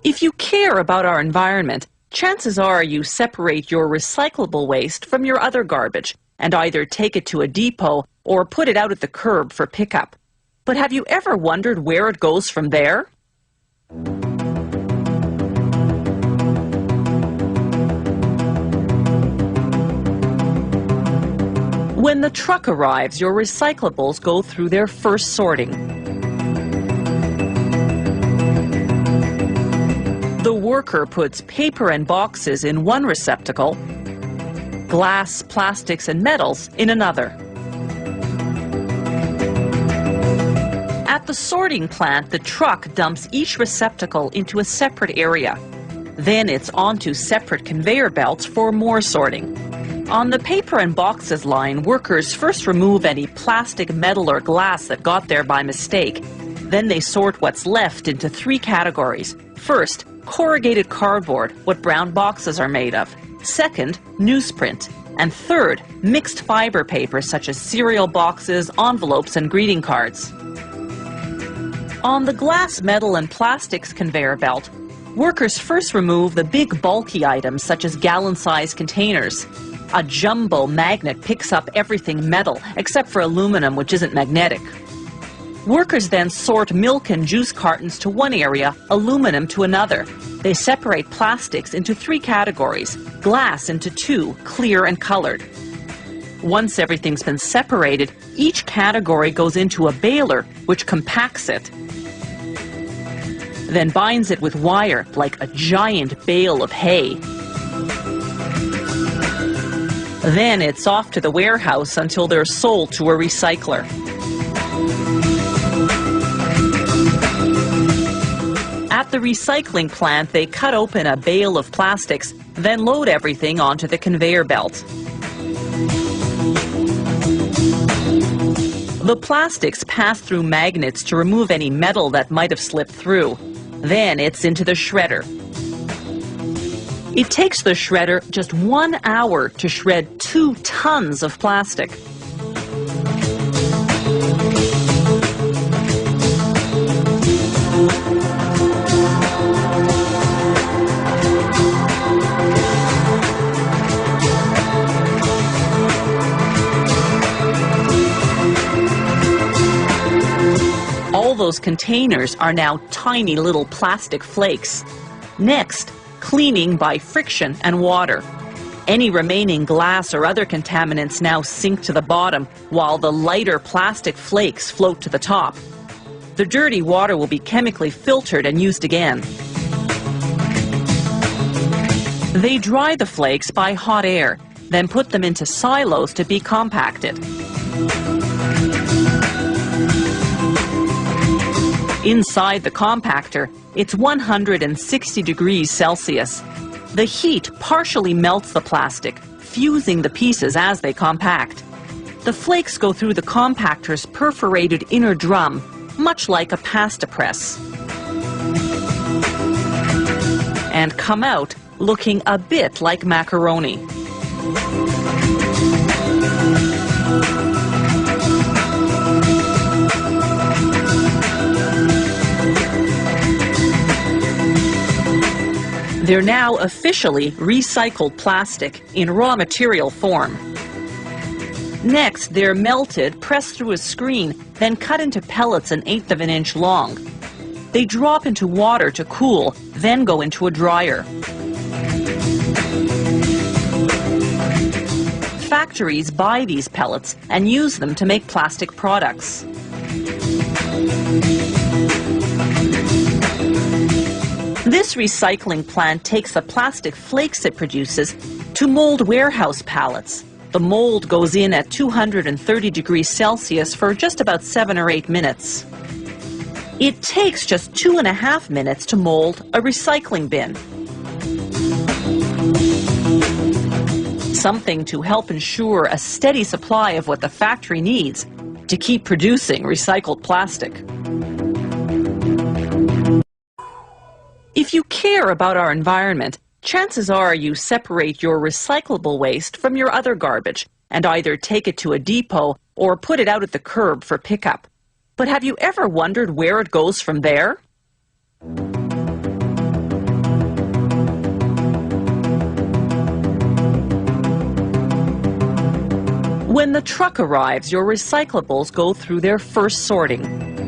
If you care about our environment, chances are you separate your recyclable waste from your other garbage and either take it to a depot or put it out at the curb for pickup. But have you ever wondered where it goes from there? When the truck arrives, your recyclables go through their first sorting. The worker puts paper and boxes in one receptacle, glass, plastics, and metals in another. At the sorting plant, the truck dumps each receptacle into a separate area. Then it's onto separate conveyor belts for more sorting. On the paper and boxes line, workers first remove any plastic, metal, or glass that got there by mistake. Then they sort what's left into 3 categories. First, corrugated cardboard, what brown boxes are made of. Second, newsprint. And third, mixed fiber paper such as cereal boxes, envelopes, and greeting cards. On the glass, metal, and plastics conveyor belt, workers first remove the big bulky items such as gallon-sized containers. A jumbo magnet picks up everything metal except for aluminum, which isn't magnetic. Workers then sort milk and juice cartons to one area, aluminum to another. They separate plastics into 3 categories, glass into 2, clear and colored. Once everything's been separated, each category goes into a baler, which compacts it. Then binds it with wire like a giant bale of hay. Then it's off to the warehouse until they're sold to a recycler. At the recycling plant, they cut open a bale of plastics, then load everything onto the conveyor belt. The plastics pass through magnets to remove any metal that might have slipped through. Then it's into the shredder. It takes the shredder just 1 hour to shred 2 tons of plastic. All those containers are now tiny little plastic flakes. Next, cleaning by friction and water. Any remaining glass or other contaminants now sink to the bottom, while the lighter plastic flakes float to the top. The dirty water will be chemically filtered and used again. They dry the flakes by hot air, then put them into silos to be compacted. Inside the compactor, it's 160 degrees Celsius. The heat partially melts the plastic, fusing the pieces as they compact. The flakes go through the compactor's perforated inner drum, much like a pasta press, and come out looking a bit like macaroni. They're now officially recycled plastic in raw material form. Next, they're melted, pressed through a screen, then cut into pellets 1/8 of an inch long. They drop into water to cool, then go into a dryer. Factories buy these pellets and use them to make plastic products. This recycling plant takes the plastic flakes it produces to mold warehouse pallets. The mold goes in at 230 degrees Celsius for just about 7 or 8 minutes. It takes just 2.5 minutes to mold a recycling bin. Something to help ensure a steady supply of what the factory needs to keep producing recycled plastic. If you care about our environment, chances are you separate your recyclable waste from your other garbage and either take it to a depot or put it out at the curb for pickup. But have you ever wondered where it goes from there? When the truck arrives, your recyclables go through their first sorting.